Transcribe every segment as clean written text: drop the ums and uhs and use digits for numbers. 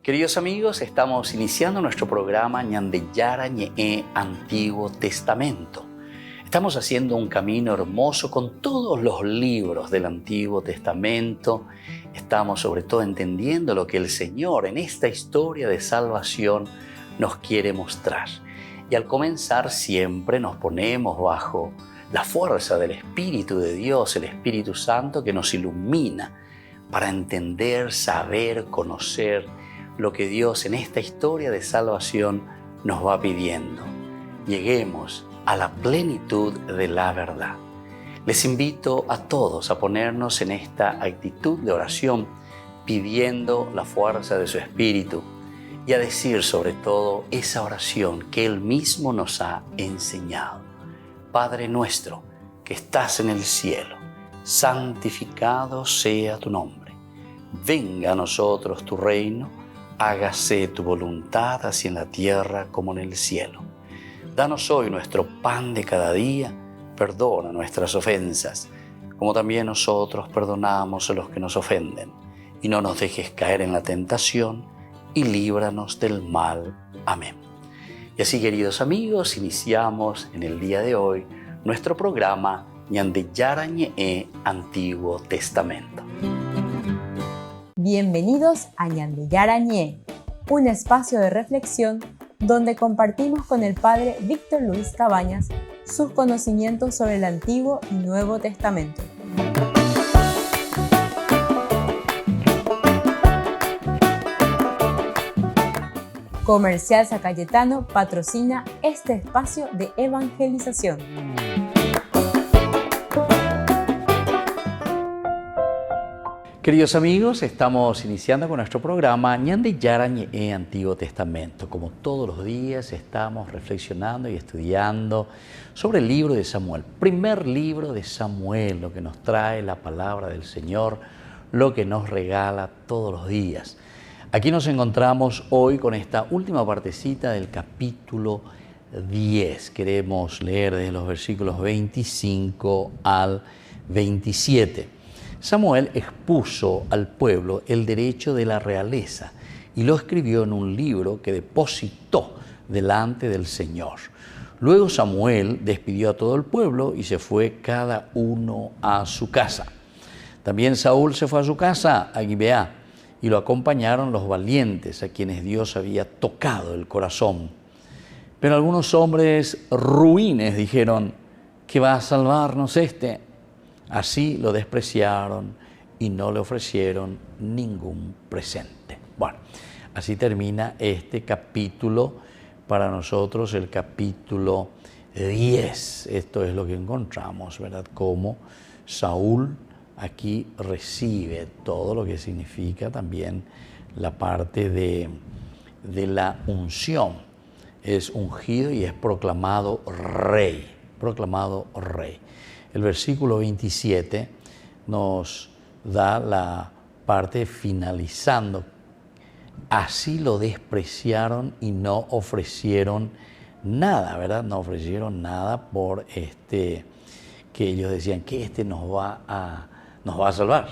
Queridos amigos, estamos iniciando nuestro programa Ñandeyara Ñe'e Antiguo Testamento. Estamos haciendo un camino hermoso con todos los libros del Antiguo Testamento. Estamos sobre todo entendiendo lo que el Señor en esta historia de salvación nos quiere mostrar. Y al comenzar siempre nos ponemos bajo la fuerza del Espíritu de Dios, el Espíritu Santo que nos ilumina para entender, saber, conocer lo que Dios en esta historia de salvación nos va pidiendo. Lleguemos a la plenitud de la verdad. Les invito a todos a ponernos en esta actitud de oración, pidiendo la fuerza de su Espíritu y a decir sobre todo esa oración que Él mismo nos ha enseñado. Padre nuestro que estás en el cielo, santificado sea tu nombre. Venga a nosotros tu reino, hágase tu voluntad así en la tierra como en el cielo. Danos hoy nuestro pan de cada día, perdona nuestras ofensas, como también nosotros perdonamos a los que nos ofenden. Y no nos dejes caer en la tentación, y líbranos del mal. Amén. Y así, queridos amigos, iniciamos en el día de hoy nuestro programa Ñandeyara Ñe'e Antiguo Testamento. Bienvenidos a Ñandeyara Ñe'e, un espacio de reflexión donde compartimos con el Padre Víctor Luis Cabañas sus conocimientos sobre el Antiguo y Nuevo Testamento. Comercial San Cayetano patrocina este espacio de evangelización. Queridos amigos, estamos iniciando con nuestro programa Ñandeyara Ñe'e Antiguo Testamento. Como todos los días estamos reflexionando y estudiando sobre el libro de Samuel. Primer libro de Samuel, lo que nos trae la palabra del Señor, lo que nos regala todos los días. Aquí nos encontramos hoy con esta última partecita del capítulo 10. Queremos leer desde los versículos 25 al 27. Samuel expuso al pueblo el derecho de la realeza y lo escribió en un libro que depositó delante del Señor. Luego Samuel despidió a todo el pueblo y se fue cada uno a su casa. También Saúl se fue a su casa, a Gibeá, y lo acompañaron los valientes a quienes Dios había tocado el corazón. Pero algunos hombres ruines dijeron: ¿qué va a salvarnos este? Así lo despreciaron y no le ofrecieron ningún presente. Bueno, así termina este capítulo, para nosotros el capítulo 10. Esto es lo que encontramos, ¿verdad? Cómo Saúl aquí recibe todo lo que significa también la parte de la unción. Es ungido y es proclamado rey. El versículo 27 nos da la parte finalizando. Así lo despreciaron y no ofrecieron nada, ¿verdad? No ofrecieron nada por que ellos decían que nos va a salvar.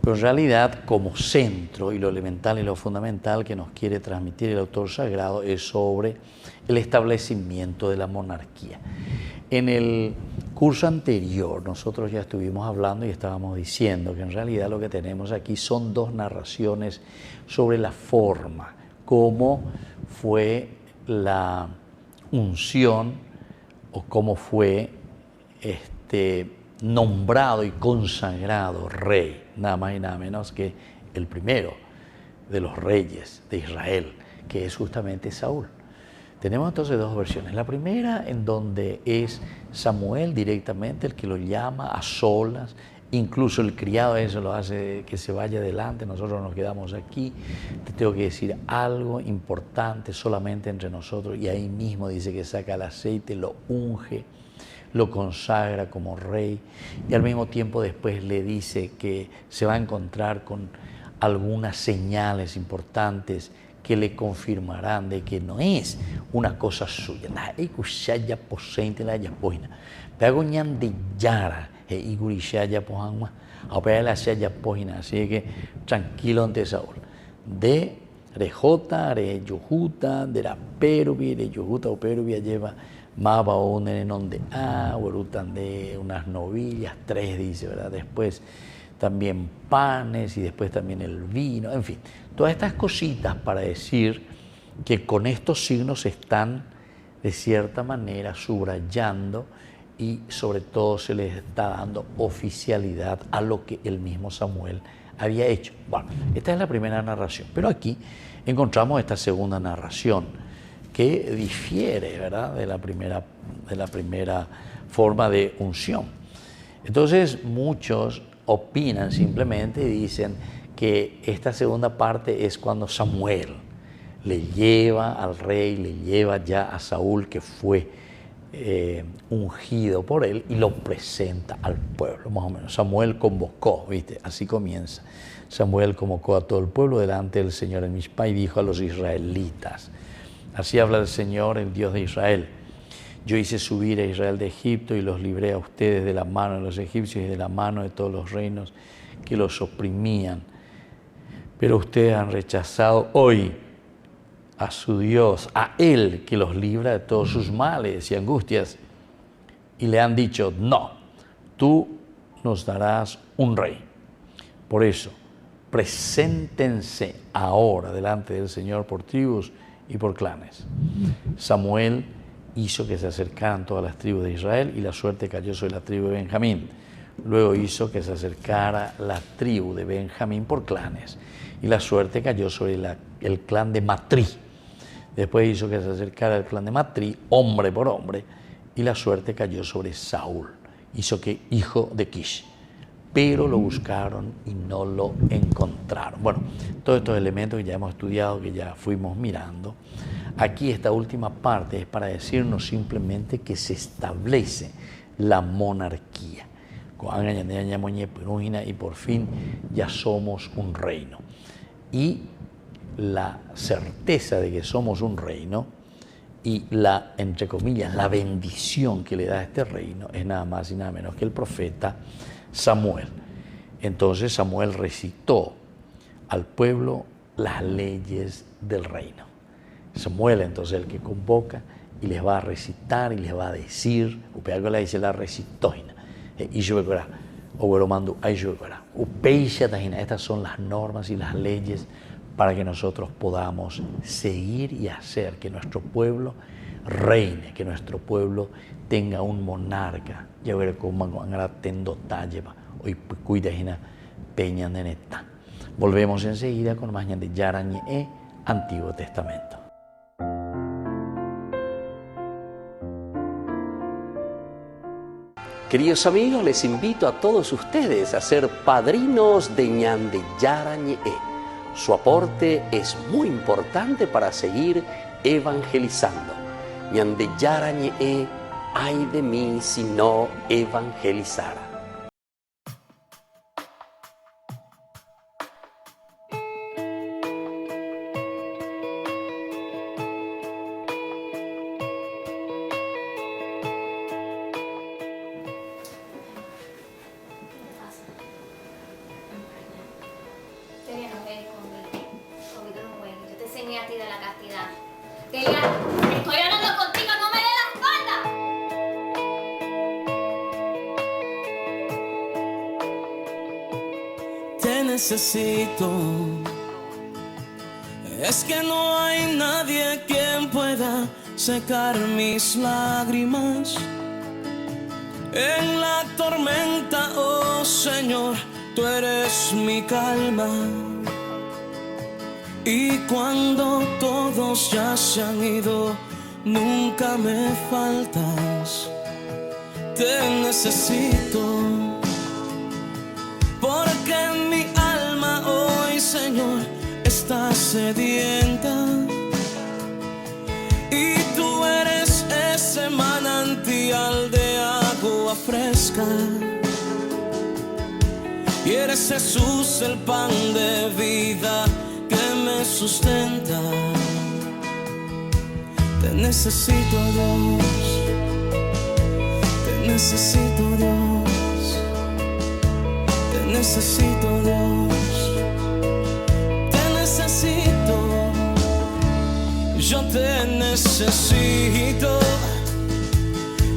Pero en realidad, como centro y lo elemental y lo fundamental que nos quiere transmitir el autor sagrado es sobre el establecimiento de la monarquía. En el curso anterior nosotros ya estuvimos hablando y estábamos diciendo que en realidad lo que tenemos aquí son dos narraciones sobre la forma, cómo fue la unción o cómo fue nombrado y consagrado rey, nada más y nada menos que el primero de los reyes de Israel, que es justamente Saúl. Tenemos entonces dos versiones. La primera en donde es Samuel directamente el que lo llama a solas, incluso el criado eso lo hace que se vaya adelante, nosotros nos quedamos aquí, te tengo que decir algo importante solamente entre nosotros, y ahí mismo dice que saca el aceite, lo unge, lo consagra como rey, y al mismo tiempo después le dice que se va a encontrar con algunas señales importantes que le confirmarán de que no es una cosa suya. Así que tranquilo ante Saúl. De Rejota, Reyujuta, de la Peruvi, Reyujuta o Peruvia lleva Maba o Nenonde A, Uerutan de unas novillas, 3 dice, ¿verdad? Después también panes y después también el vino, en fin, todas estas cositas para decir que con estos signos se están de cierta manera subrayando y sobre todo se les está dando oficialidad a lo que el mismo Samuel había hecho. Bueno, esta es la primera narración, pero aquí encontramos esta segunda narración que difiere, ¿verdad?, de la primera forma de unción. Entonces muchos opinan simplemente y dicen que esta segunda parte es cuando Samuel le lleva al rey, le lleva ya a Saúl, que fue ungido por él, y lo presenta al pueblo, más o menos. Samuel convocó, ¿viste? Así comienza. Samuel convocó a todo el pueblo delante del Señor en Mizpá y dijo a los israelitas: así habla el Señor, el Dios de Israel. Yo hice subir a Israel de Egipto y los libré a ustedes de la mano de los egipcios y de la mano de todos los reinos que los oprimían. Pero ustedes han rechazado hoy a su Dios, a Él que los libra de todos sus males y angustias, y le han dicho: no, tú nos darás un rey. Por eso, preséntense ahora delante del Señor por tribus y por clanes. Samuel hizo que se acercaran todas las tribus de Israel y la suerte cayó sobre la tribu de Benjamín. Luego hizo que se acercara la tribu de Benjamín por clanes y la suerte cayó sobre el clan de Matrí. Después hizo que se acercara el clan de Matrí, hombre por hombre, y la suerte cayó sobre Saúl, hijo de Kish. Pero lo buscaron y no lo encontraron. Bueno, todos estos elementos que ya hemos estudiado, que ya fuimos mirando, aquí esta última parte es para decirnos simplemente que se establece la monarquía. Y por fin ya somos un reino. Y la certeza de que somos un reino y la, entre comillas, la bendición que le da a este reino es nada más y nada menos que el profeta Samuel. Entonces Samuel recitó al pueblo las leyes del reino. Samuel entonces el que convoca y les va a recitar y les va a decir, la recitoina, estas son las normas y las leyes para que nosotros podamos seguir y hacer que nuestro pueblo reine, que nuestro pueblo tenga un monarca. Volvemos enseguida con más de Yarañe, Antiguo Testamento. Queridos amigos, les invito a todos ustedes a ser padrinos de Ñande Yarañe. Su aporte es muy importante para seguir evangelizando. Ñande Yarañe, ay de mí si no evangelizara. A ti de la castidad. Estoy hablando contigo, no me des la espalda. Te necesito. Es que no hay nadie quien pueda secar mis lágrimas. En la tormenta, oh Señor, tú eres mi calma. Y cuando todos ya se han ido, nunca me faltas. Te necesito, porque mi alma hoy, Señor, está sedienta. Y tú eres ese manantial de agua fresca. Y eres Jesús, el pan de vida que me sustenta. Te necesito, Dios. Te necesito, Dios. Te necesito, Dios. Te necesito. yo te necesito.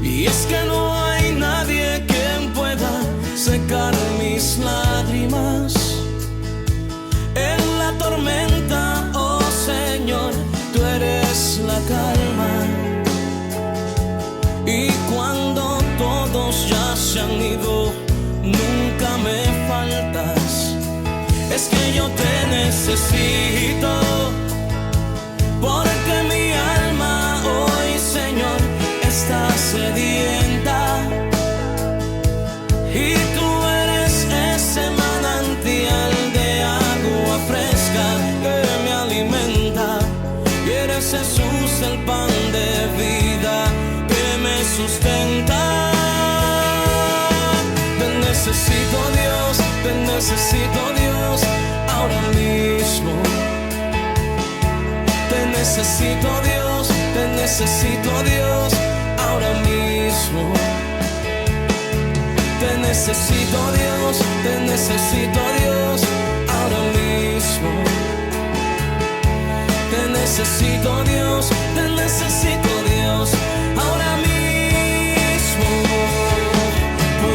Y es que no hay nadie quien pueda secar mis lágrimas en la tormenta, oh Señor, tú eres la calma. Y cuando todos ya se han ido, nunca me faltas. Es que yo te necesito, porque mi alma hoy, Señor, está sedienta. Y tú eres ese manantial de agua fresca que me alimenta. Y eres Jesús, el pan de vida que me sustenta. Te necesito, Dios, te necesito, Dios, ahora mismo. Te necesito, Dios, te necesito, Dios, ahora mismo. Te necesito, Dios, te necesito, Dios, ahora mismo. Te necesito, Dios, te necesito, Dios, ahora mismo.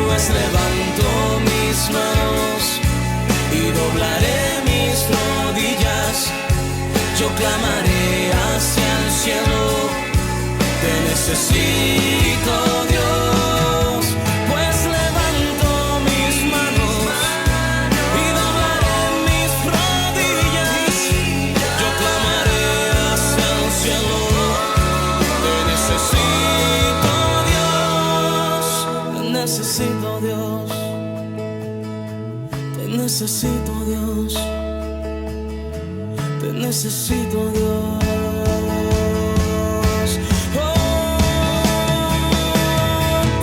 Pues levanto mis manos y doblaré mis rodillas. Yo clamaré hacia el cielo, te necesito, Dios. Pues levanto mis manos y doblaré mis rodillas. Yo clamaré hacia el cielo, te necesito, Dios. Te necesito, Dios. Te necesito, Dios. Te necesito, Dios. Oh,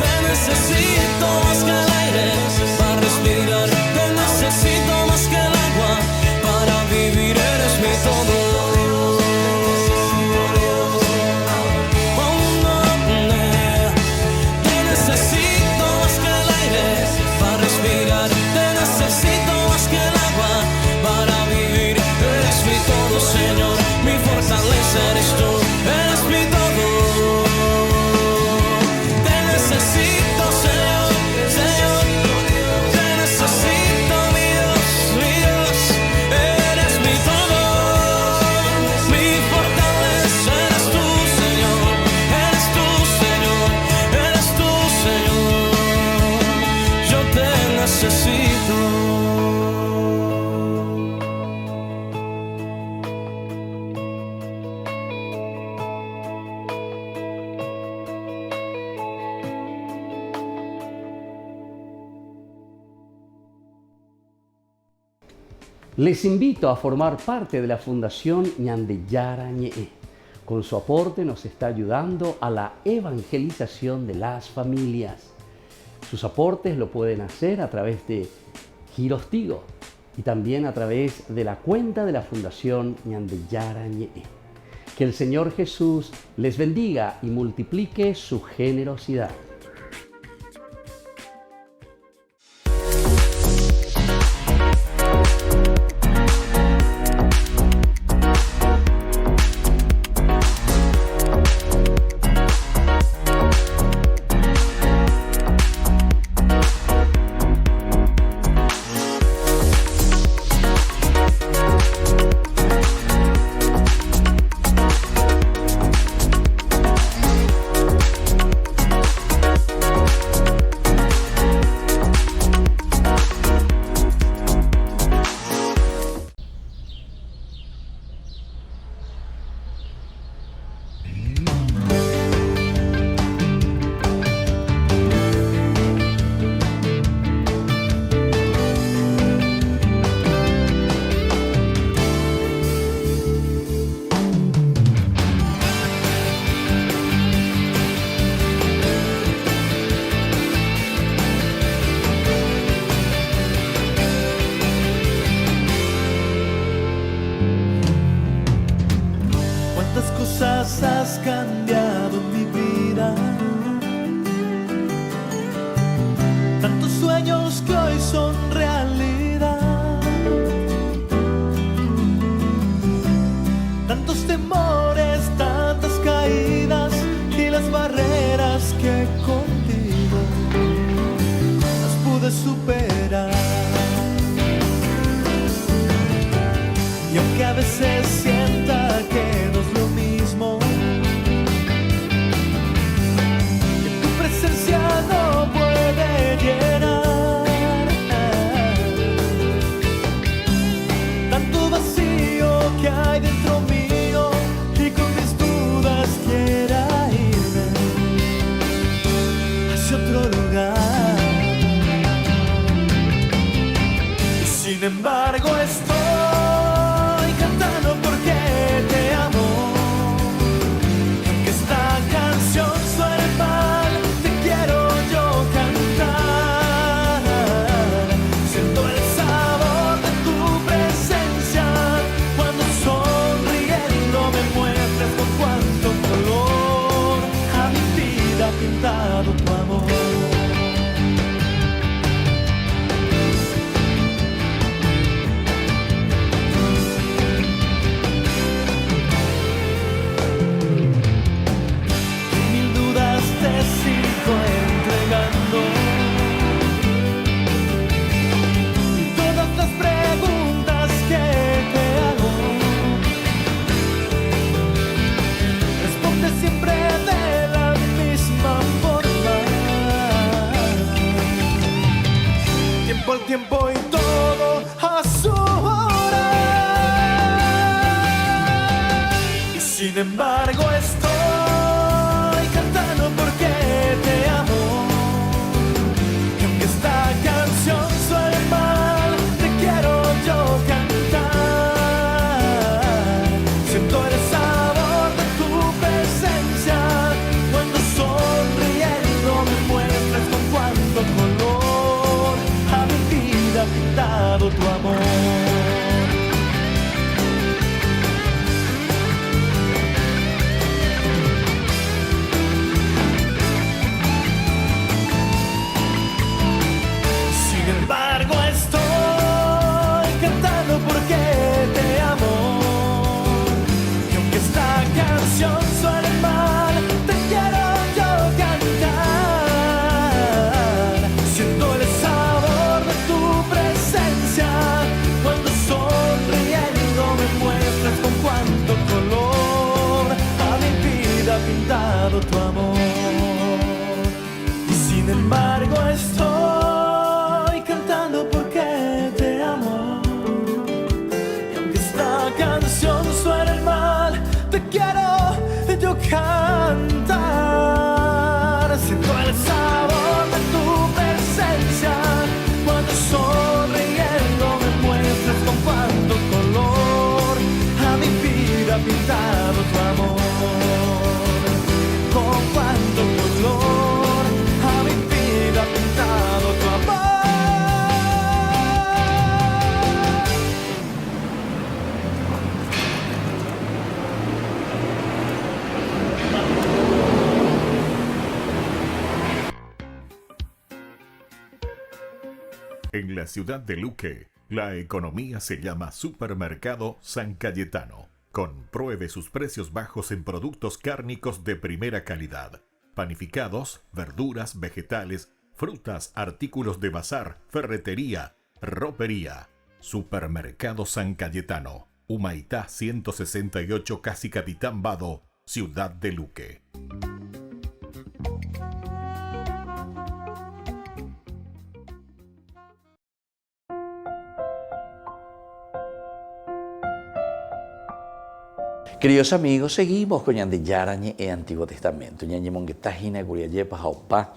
te necesito más que el aire para respirar. Te necesito más que el agua para vivir. Eres mi todo. Oh, no, no. Te necesito más que el aire para respirar. Te necesito más que el agua para vivir. Eres mi todo, Señor, mi fortaleza eres tú, eres mi todo. Te necesito, Señor, Señor, te necesito, mi Dios, mi Dios. Eres mi todo, mi fortaleza eres tú, Señor, eres tú, Señor, eres tú, Señor. Yo te necesito. Les invito a formar parte de la Fundación Ñandeyara Ñe'e. Con su aporte nos está ayudando a la evangelización de las familias. Sus aportes lo pueden hacer a través de Giros Tigo y también a través de la cuenta de la Fundación Ñandeyara Ñe'e. Que el Señor Jesús les bendiga y multiplique su generosidad. Has cambiado mi vida, tantos sueños que hoy son realidad, tantos temores embargo estoy cantando porque te amo. Aunque esta canción suene mal, te quiero yo cantar. Siento el sabor de tu presencia cuando sonriendo me muestras con cuánto color a mi vida ha pintado tu amor. Entregando y todas las preguntas que te hago, responde siempre de la misma forma. Tiempo al tiempo y todo a su hora. Y sin embargo estoy cantando porque te amo. Y aunque esta canción suene mal, te quiero yo cantar. Siento el sabor de tu presencia cuando sonriendo me muestras con cuánto color a mi vida ha pintado tu amor. Sin embargo estoy cantando porque te amo. Y aunque esta canción suene mal, te quiero yo cantar. Siento el sabor de tu presencia cuando sonriendo me muestras con cuánto color a mi vida ha pintado tu amor. Y sin embargo estoy cantando porque te amo. Y aunque esta canción suene mal, te quiero yo cantar. Siento el sabor de tu presencia cuando sonriendo me muestras con cuánto color a mi vida ha pintado tu amor. Con cuánto color a mi vida ha pintado tu amor. En la ciudad de Luque, la economía se llama Supermercado San Cayetano. Compruebe sus precios bajos en productos cárnicos de primera calidad. Panificados, verduras, vegetales, frutas, artículos de bazar, ferretería, ropería. Supermercado San Cayetano. Humaitá 168, Casi Capitán Vado, ciudad de Luque. Queridos amigos, seguimos con Ñande Yarañe e Antiguo Testamento. Ñande Monguetajina, Guriayepa, Jaupá,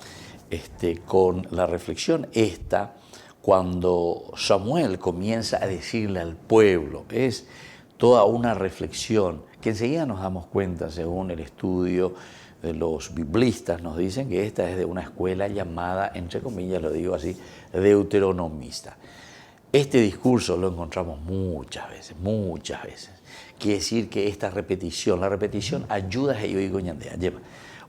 con la reflexión esta, cuando Samuel comienza a decirle al pueblo, es toda una reflexión que enseguida nos damos cuenta, según el estudio de los biblistas, nos dicen que esta es de una escuela llamada, entre comillas, lo digo así, deuteronomista. Este discurso lo encontramos muchas veces. Quiere decir que esta repetición, la repetición ayuda a ellos y goñandea. Lleva.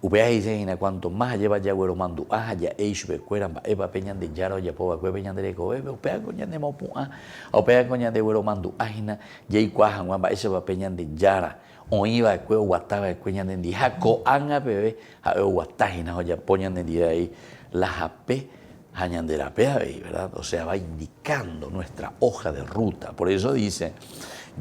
Upea dicen en cuanto más lleva ya güero mandu, ya eishbe cueran eva peñan de yaro ya poba cue peñan de co upea coñan de mopua, upea coñan de güero mandu ajina, yei cuajan guamba ese va peñan de yara, o iba cue guataba cueñan de dija co anga bebé, a guatajina o ya poñan de día ahí la jape. ¿Verdad? O sea, va indicando nuestra hoja de ruta. Por eso dice,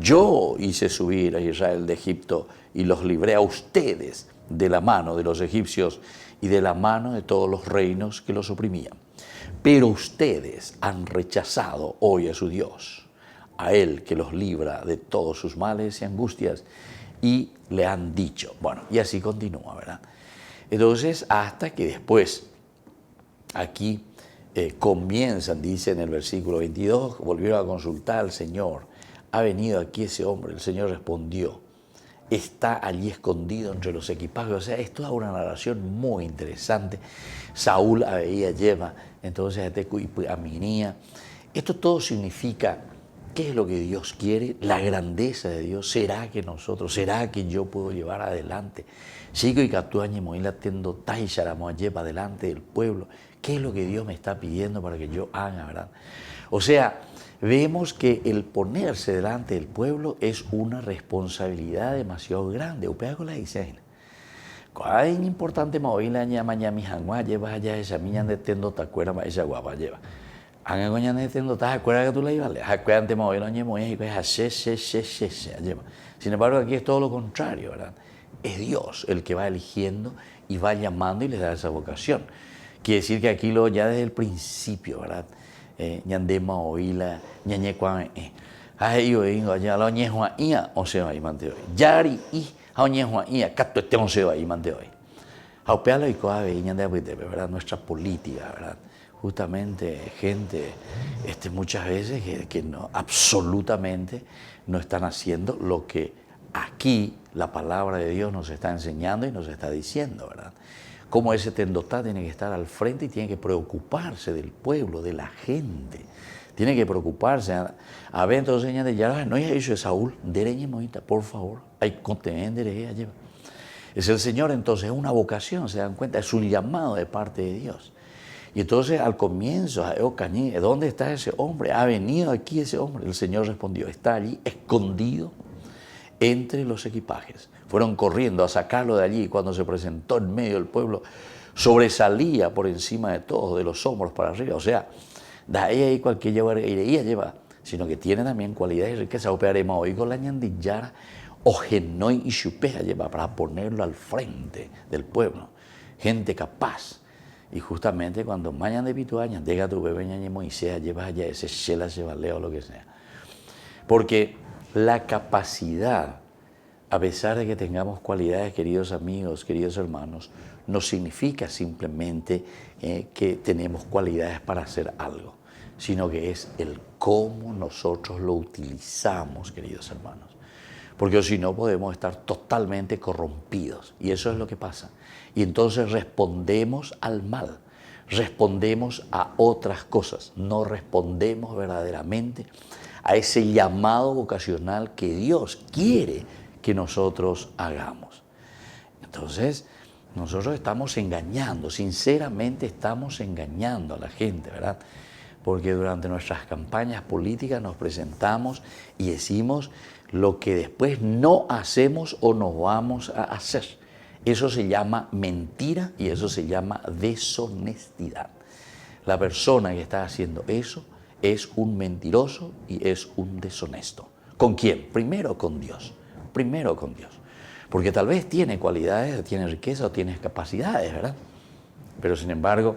yo hice subir a Israel de Egipto y los libré a ustedes de la mano de los egipcios y de la mano de todos los reinos que los oprimían. Pero ustedes han rechazado hoy a su Dios, a Él que los libra de todos sus males y angustias, y le han dicho, bueno, y así continúa, ¿verdad? Entonces, hasta que después, aquí, comienzan, dice en el versículo 22, volvieron a consultar al Señor. ¿Ha venido aquí ese hombre? El Señor respondió, está allí escondido entre los equipajes. O sea, es toda una narración muy interesante. Saúl veía lleva, entonces aminía. Esto todo significa qué es lo que Dios quiere, la grandeza de Dios. ¿Será que yo puedo llevar adelante? Sigo y captuañe moila tendo taisharamoa lleva delante del pueblo. ¿Qué es lo que Dios me está pidiendo para que yo haga, verdad? O sea, vemos que el ponerse delante del pueblo es una responsabilidad demasiado grande. Upea con la dicen. Cuál es importante moila mañana mi jangua lleva allá esa miña de tendo tacuera ma esa guapa lleva. Anga coña de tendo ta acuerda que tú la ibas. Acuérdate moila ñe moya y pues lleva. Sin embargo, aquí es todo lo contrario, ¿verdad? Es Dios el que va eligiendo y va llamando y les da esa vocación. Quiere decir que aquí ya desde el principio, ¿verdad? Ñandema oíla, ñañe cuan yo digo allá la oñe juaía o se va y mante hoy. Yari y a oñe juaía, cato este on se va y mante hoy. Aupealo y coave y ñande ¿verdad? Nuestra política, ¿verdad? Justamente gente muchas veces que no, absolutamente no están haciendo lo que aquí la palabra de Dios nos está enseñando y nos está diciendo, ¿verdad? Cómo ese tendotá tiene que estar al frente y tiene que preocuparse del pueblo, de la gente. Tiene que preocuparse. A ver, entonces, ya no hay hecho de Saúl, dereñe moita, por favor. Hay contender, lleva. Es el Señor, entonces, es una vocación, se dan cuenta, es un llamado de parte de Dios. Y entonces, al comienzo, ¿dónde está ese hombre? ¿Ha venido aquí ese hombre? El Señor respondió, está allí escondido entre los equipajes. Fueron corriendo a sacarlo de allí y cuando se presentó en medio del pueblo, sobresalía por encima de todos, de los hombros para arriba. O sea, da ahí cualquier lleva, sino que tiene también cualidades y riquezas. Operaremos hoy con la ñandillara, ojenoi y chupea lleva para ponerlo al frente del pueblo. Gente capaz. Y justamente cuando mañana de pituaña, deja tu bebé ñañe Moisés, llevas allá ese shela, lleva leo, lo que sea. Porque la capacidad, a pesar de que tengamos cualidades, queridos amigos, queridos hermanos, no significa simplemente que tenemos cualidades para hacer algo, sino que es el cómo nosotros lo utilizamos, queridos hermanos. Porque si no podemos estar totalmente corrompidos, y eso es lo que pasa. Y entonces respondemos al mal, respondemos a otras cosas, no respondemos verdaderamente a ese llamado vocacional que Dios quiere que nosotros hagamos. Entonces, nosotros estamos engañando, sinceramente estamos engañando a la gente, ¿verdad? Porque durante nuestras campañas políticas nos presentamos y decimos lo que después no hacemos o no vamos a hacer. Eso se llama mentira y eso se llama deshonestidad. La persona que está haciendo eso es un mentiroso y es un deshonesto. ¿Con quién? Primero con Dios. Primero con Dios. Porque tal vez tiene cualidades, tiene riqueza o tiene capacidades, ¿verdad? Pero sin embargo,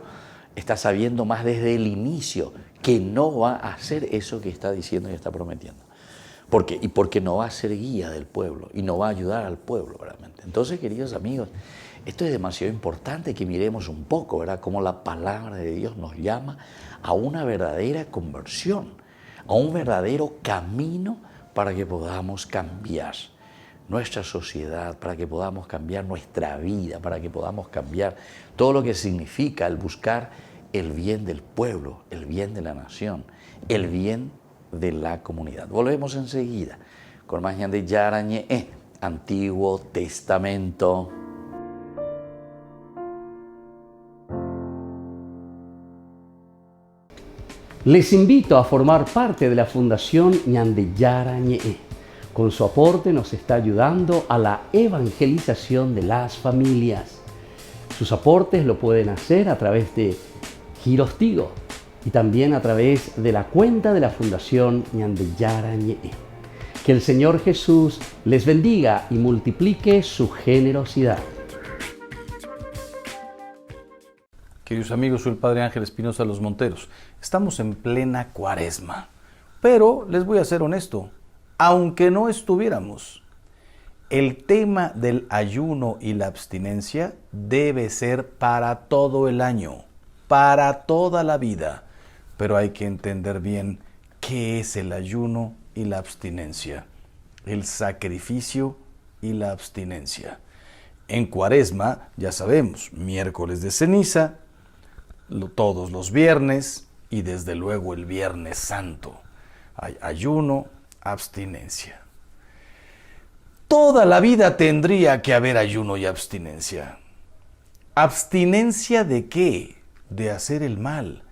está sabiendo más desde el inicio que no va a hacer eso que está diciendo y está prometiendo. ¿Por qué? Y porque no va a ser guía del pueblo y no va a ayudar al pueblo, realmente. Entonces, queridos amigos, esto es demasiado importante que miremos un poco, ¿verdad? Cómo la palabra de Dios nos llama a una verdadera conversión, a un verdadero camino para que podamos cambiar nuestra sociedad, para que podamos cambiar nuestra vida, para que podamos cambiar todo lo que significa el buscar el bien del pueblo, el bien de la nación, el bien de la comunidad. Volvemos enseguida con más de Yarañe, Antiguo Testamento. Les invito a formar parte de la Fundación Ñandillara Ñe'e. Con su aporte nos está ayudando a la evangelización de las familias. Sus aportes lo pueden hacer a través de Giros Tigo y también a través de la cuenta de la Fundación Ñandillara Ñe'e. Que el Señor Jesús les bendiga y multiplique su generosidad. Queridos amigos, soy el Padre Ángel Espinosa Los Monteros. Estamos en plena Cuaresma, pero les voy a ser honesto, aunque no estuviéramos, el tema del ayuno y la abstinencia debe ser para todo el año. para toda la vida. Pero hay que entender bien qué es el ayuno y la abstinencia, el sacrificio y la abstinencia. En Cuaresma, ya sabemos, miércoles de ceniza, todos los viernes y desde luego el Viernes Santo. Hay ayuno, abstinencia. Toda la vida tendría que haber ayuno y abstinencia. ¿Abstinencia de qué? De hacer el mal.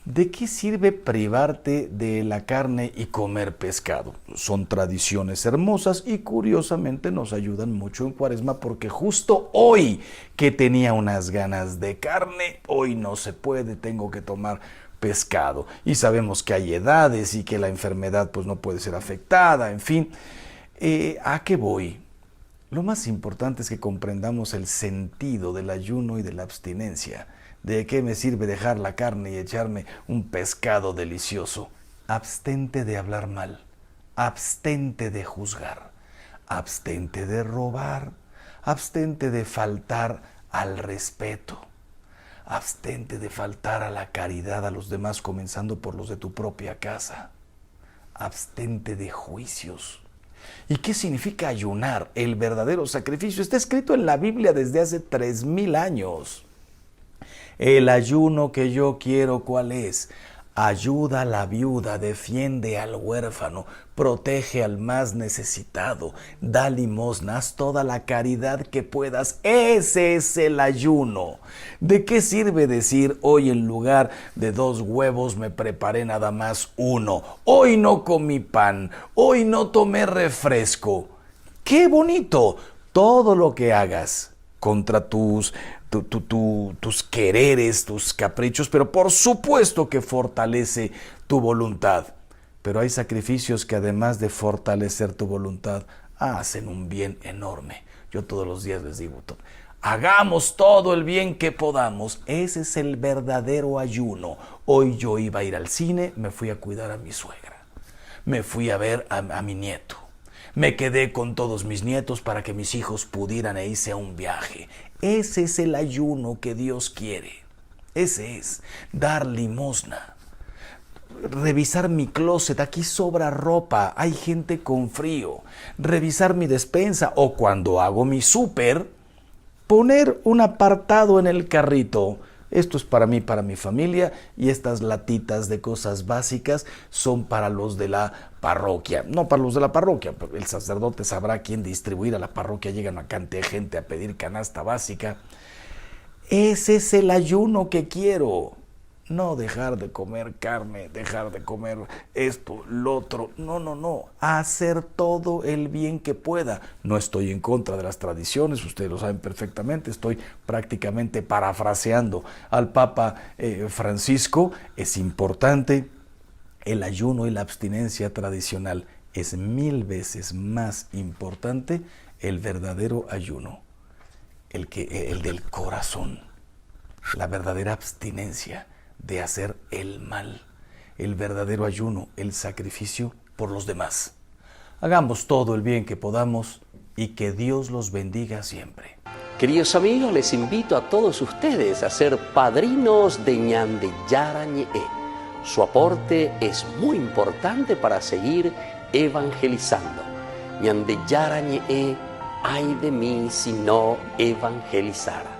¿De qué sirve privarte de la carne y comer pescado? Son tradiciones hermosas y curiosamente nos ayudan mucho en Cuaresma, porque justo hoy que tenía unas ganas de carne, hoy no se puede, tengo que tomar pescado. Y sabemos que hay edades y que la enfermedad pues no puede ser afectada, en fin. ¿A qué voy? Lo más importante es que comprendamos el sentido del ayuno y de la abstinencia. ¿De qué me sirve dejar la carne y echarme un pescado delicioso? Abstente de hablar mal, abstente de juzgar, abstente de robar, abstente de faltar al respeto, abstente de faltar a la caridad a los demás, comenzando por los de tu propia casa. Abstente de juicios. ¿Y qué significa ayunar? El verdadero sacrificio está escrito en la Biblia desde hace 3000 años. El ayuno que yo quiero, ¿cuál es? Ayuda a la viuda, defiende al huérfano, protege al más necesitado, da limosnas, toda la caridad que puedas. Ese es el ayuno. ¿De qué sirve decir hoy en lugar de 2 huevos me preparé nada más 1? Hoy no comí pan, hoy no tomé refresco. ¡Qué bonito! Todo lo que hagas contra tus quereres, tus caprichos, pero por supuesto que fortalece tu voluntad. Pero hay sacrificios que además de fortalecer tu voluntad, hacen un bien enorme. Yo todos los días les digo, hagamos todo el bien que podamos. Ese es el verdadero ayuno. Hoy yo iba a ir al cine, me fui a cuidar a mi suegra. Me fui a ver a mi nieto. Me quedé con todos mis nietos para que mis hijos pudieran irse a un viaje. Ese es el ayuno que Dios quiere. Ese es dar limosna. Revisar mi closet, aquí sobra ropa, hay gente con frío. Revisar mi despensa o cuando hago mi súper, poner un apartado en el carrito. Esto es para mí, para mi familia, y estas latitas de cosas básicas son para los de la parroquia. No para los de la parroquia, el sacerdote sabrá quién distribuir. A la parroquia llegan una cantidad de gente a pedir canasta básica. Ese es el ayuno que quiero. No dejar de comer carne, dejar de comer esto, lo otro. No. Hacer todo el bien que pueda. No estoy en contra de las tradiciones, ustedes lo saben perfectamente. Estoy prácticamente parafraseando al Papa Francisco. Es importante. El ayuno y la abstinencia tradicional es 1000 veces más importante el verdadero ayuno, el del corazón, la verdadera abstinencia de hacer el mal, el verdadero ayuno, el sacrificio por los demás. Hagamos todo el bien que podamos y que Dios los bendiga siempre. Queridos amigos, les invito a todos ustedes a ser padrinos de Ñande Yara Ñe'e. Su aporte es muy importante para seguir evangelizando. Ñande Yara Ñe'e, ay de mí si no evangelizara.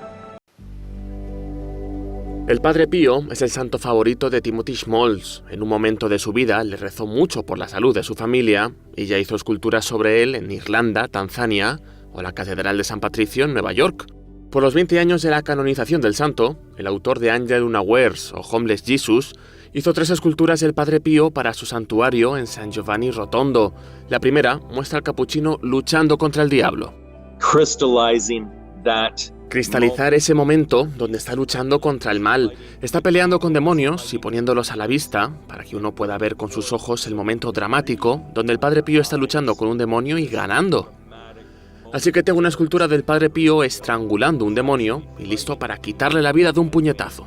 El Padre Pío es el santo favorito de Timothy Smalls. En un momento de su vida le rezó mucho por la salud de su familia y ya hizo esculturas sobre él en Irlanda, Tanzania o la Catedral de San Patricio en Nueva York. Por los 20 años de la canonización del santo, el autor de Angel Unawares o Homeless Jesus hizo 3 esculturas del Padre Pío para su santuario en San Giovanni Rotondo. La primera muestra al capuchino luchando contra el diablo. Cristalizar ese momento donde está luchando contra el mal, está peleando con demonios y poniéndolos a la vista para que uno pueda ver con sus ojos el momento dramático donde el Padre Pío está luchando con un demonio y ganando. Así que tengo una escultura del Padre Pío estrangulando un demonio y listo para quitarle la vida de un puñetazo.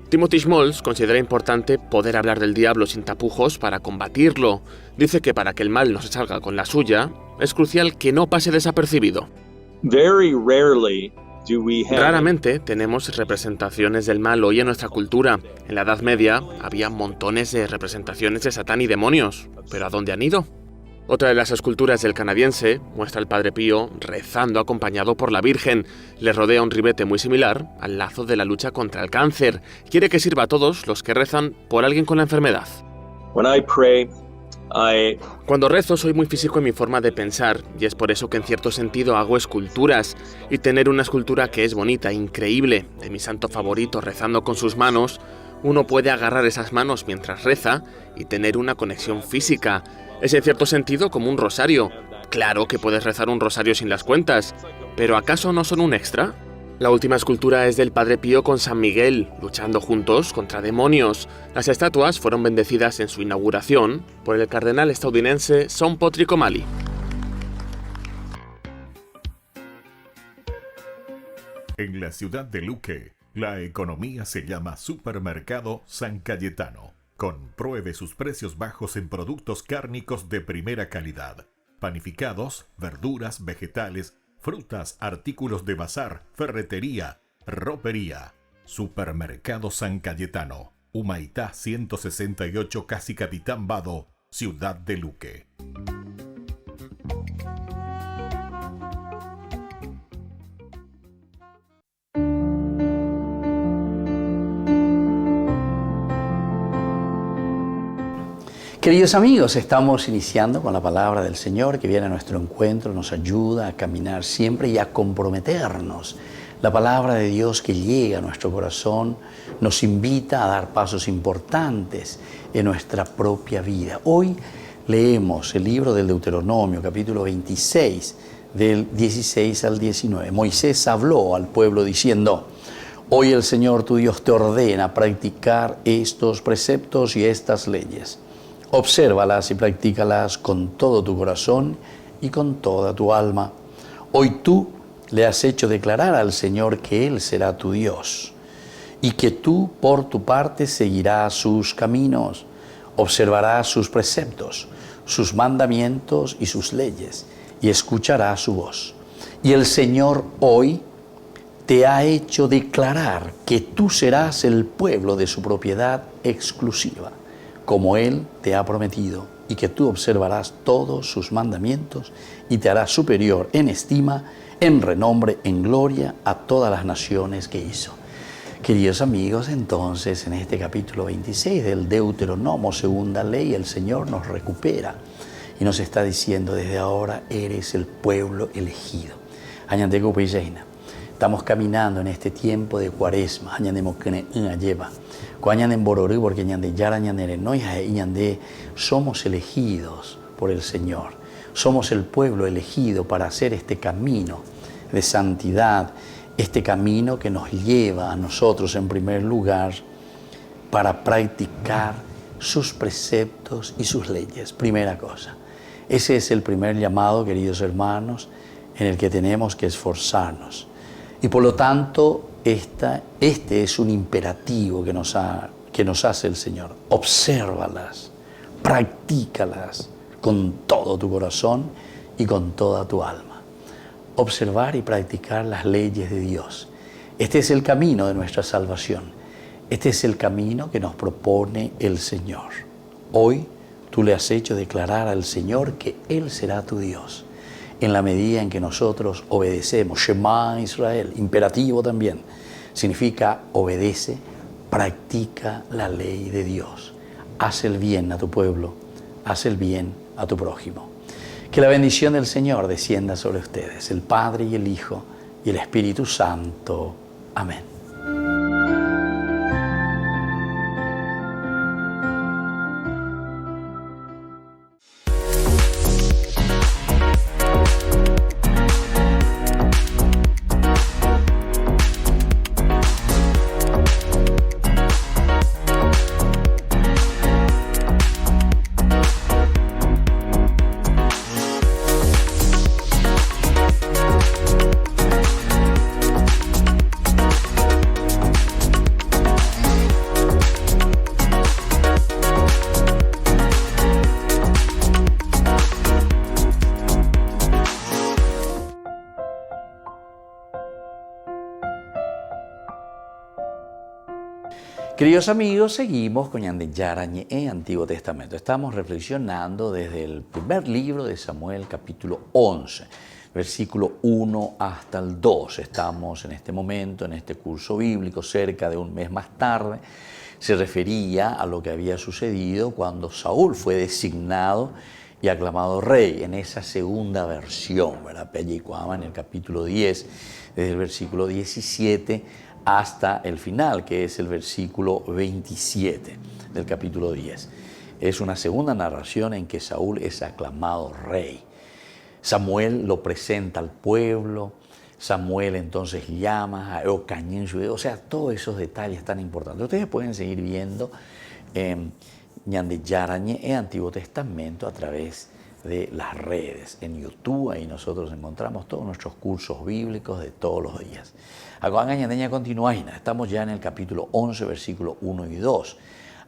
Timothy Smalls considera importante poder hablar del diablo sin tapujos para combatirlo. Dice que para que el mal no se salga con la suya, es crucial que no pase desapercibido. Raramente tenemos representaciones del mal hoy en nuestra cultura. En la Edad Media había montones de representaciones de Satán y demonios. ¿Pero a dónde han ido? Otra de las esculturas del canadiense muestra al Padre Pío rezando acompañado por la Virgen. Le rodea un ribete muy similar al lazo de la lucha contra el cáncer. Quiere que sirva a todos los que rezan por alguien con la enfermedad. Cuando rezo soy muy físico en mi forma de pensar, y es por eso que en cierto sentido hago esculturas. Y tener una escultura que es bonita, increíble, de mi santo favorito rezando con sus manos, uno puede agarrar esas manos mientras reza y tener una conexión física. Es en cierto sentido como un rosario. Claro que puedes rezar un rosario sin las cuentas, pero ¿acaso no son un extra? La última escultura es del Padre Pío con San Miguel, luchando juntos contra demonios. Las estatuas fueron bendecidas en su inauguración por el cardenal estadounidense Sean Patrick O'Malley. En la ciudad de Luque, la economía se llama Supermercado San Cayetano. Compruebe sus precios bajos en productos cárnicos de primera calidad. Panificados, verduras, vegetales, frutas, artículos de bazar, ferretería, ropería. Supermercado San Cayetano, Humaitá 168, Casi Capitán Vado, Ciudad de Luque. Queridos amigos, estamos iniciando con la palabra del Señor que viene a nuestro encuentro, nos ayuda a caminar siempre y a comprometernos. La palabra de Dios que llega a nuestro corazón nos invita a dar pasos importantes en nuestra propia vida. Hoy leemos el libro del Deuteronomio, capítulo 26, del 16 al 19. Moisés habló al pueblo diciendo: Hoy el Señor tu Dios te ordena practicar estos preceptos y estas leyes. Obsérvalas y practícalas con todo tu corazón y con toda tu alma. Hoy tú le has hecho declarar al Señor que Él será tu Dios y que tú por tu parte seguirás sus caminos, observarás sus preceptos, sus mandamientos y sus leyes, y escucharás su voz. Y el Señor hoy te ha hecho declarar que tú serás el pueblo de su propiedad exclusiva, como Él te ha prometido, y que tú observarás todos sus mandamientos y te harás superior en estima, en renombre, en gloria a todas las naciones que hizo. Queridos amigos, entonces en este capítulo 26 del Deuteronomio, segunda ley, el Señor nos recupera y nos está diciendo: desde ahora eres el pueblo elegido. Estamos caminando en este tiempo de Cuaresma. Somos elegidos por el Señor. Somos el pueblo elegido para hacer este camino de santidad, este camino que nos lleva a nosotros en primer lugar para practicar sus preceptos y sus leyes. Primera cosa. Ese es el primer llamado, queridos hermanos, en el que tenemos que esforzarnos. Y por lo tanto, este es un imperativo que nos hace el Señor. Obsérvalas, practícalas con todo tu corazón y con toda tu alma. Observar y practicar las leyes de Dios. Este es el camino de nuestra salvación. Este es el camino que nos propone el Señor. Hoy tú le has hecho declarar al Señor que Él será tu Dios. En la medida en que nosotros obedecemos, Shema Israel, imperativo también, significa obedece, practica la ley de Dios. Haz el bien a tu pueblo, haz el bien a tu prójimo. Que la bendición del Señor descienda sobre ustedes, el Padre y el Hijo y el Espíritu Santo. Amén. Queridos amigos, seguimos con Ñande Yara Ñe'e, Antiguo Testamento. Estamos reflexionando desde el primer libro de Samuel, capítulo 11, versículo 1 hasta el 2. Estamos en este momento, en este curso bíblico, cerca de un mes más tarde. Se refería a lo que había sucedido cuando Saúl fue designado y aclamado rey, en esa segunda versión, ¿verdad? En el capítulo 10, desde el versículo 17 hasta el final, que es el versículo 27 del capítulo 10. Es una segunda narración en que Saúl es aclamado rey. Samuel lo presenta al pueblo, Samuel entonces llama a Eocañén, o sea, todos esos detalles tan importantes. Ustedes pueden seguir viendo Ñande Yara Ñe'e, Antiguo Testamento, a través de las redes, en YouTube. Ahí nosotros encontramos todos nuestros cursos bíblicos de todos los días. Estamos ya en el capítulo 11, versículos 1 y 2.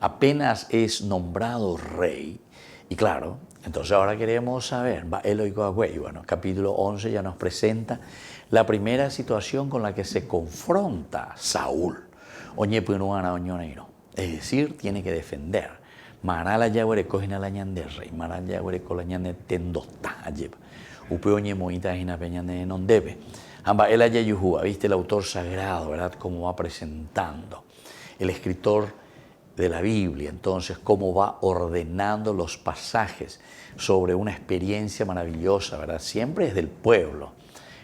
Apenas es nombrado rey, y claro, entonces ahora queremos saber, bueno, capítulo 11 ya nos presenta la primera situación con la que se confronta Saúl. Es decir, tiene que defender. Marala Yagüere cogina la ñande rey, Marala Yagüere con la ñande tendota lleva. Upeoñe moita hina peñande non debe. Amba el ayayuhua, viste el autor sagrado, ¿verdad? Cómo va presentando. El escritor de la Biblia, entonces, cómo va ordenando los pasajes sobre una experiencia maravillosa, ¿verdad? Siempre es del pueblo.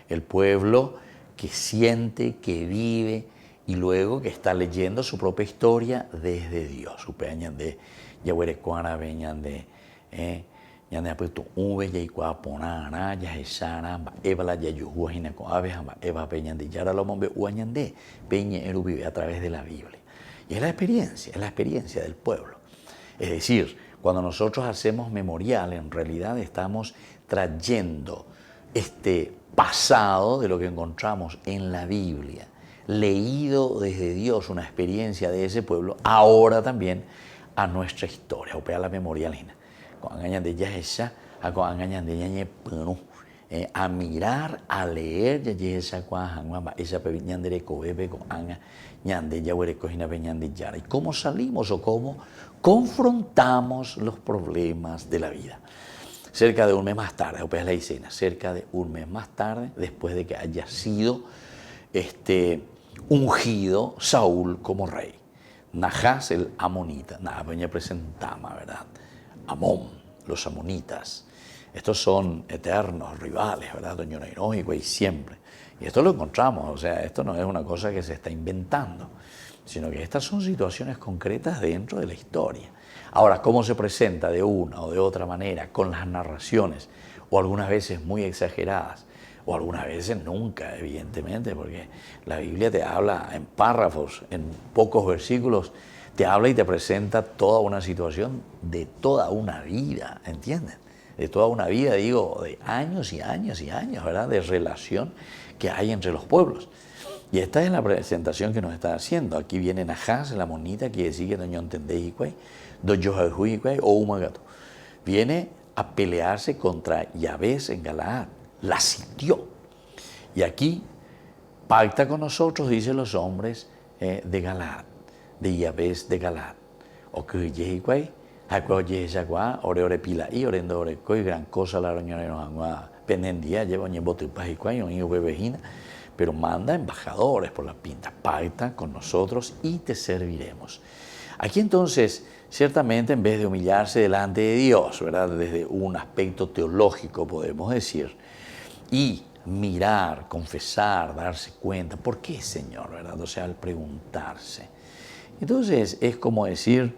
El pueblo que siente, que vive y luego que está leyendo su propia historia desde Dios. Upeañan de Yagüere cuana veñan de ñande apuesto uve y cuapona ya esana eva la yayuhua hina con aves eva peñan de yara lo mombe uañande peñe eru vive a través de la Biblia. Y es la experiencia del pueblo. Es decir, cuando nosotros hacemos memorial, en realidad estamos trayendo este pasado de lo que encontramos en la Biblia, leído desde Dios, una experiencia de ese pueblo, ahora también a nuestra historia. Opera la memorialina. A mirar, a leer, y cómo salimos o cómo confrontamos los problemas de la vida. Cerca de un mes más tarde, es la escena, cerca de un mes más tarde, después de que haya sido ungido Saúl como rey. Nahás el amonita, venía presentama, ¿verdad? Amón, los amonitas. Estos son eternos rivales, ¿verdad? Y siempre. Y esto lo encontramos, o sea, esto no es una cosa que se está inventando, sino que estas son situaciones concretas dentro de la historia. Ahora, ¿cómo se presenta de una o de otra manera con las narraciones, o algunas veces muy exageradas, o algunas veces nunca, evidentemente, porque la Biblia te habla en párrafos, en pocos versículos, te habla y te presenta toda una situación de toda una vida, ¿entienden? De toda una vida, digo, de años y años y años, ¿verdad? De relación que hay entre los pueblos. Y esta es la presentación que nos está haciendo. Aquí viene Nahás, la monita, quiere decir que no entendéis, o Umagato. Viene a pelearse contra Yabes en Galaad. La sitió. Y aquí pacta con nosotros, dicen los hombres de Galaad, de Yabes de Galaad. O que Yehiquay, Hakoye Yagua, Ore Pila y Orendo Oreco, y gran cosa la roñonera pendendía, lleva un bote pajiquay, un hijo bebejina, pero manda embajadores por la pinta, pacta con nosotros y te serviremos. Aquí entonces, ciertamente, en vez de humillarse delante de Dios, ¿verdad? Desde un aspecto teológico, podemos decir, y mirar, confesar, darse cuenta, ¿por qué, Señor? ¿Verdad? O sea, al preguntarse. Entonces, es como decir,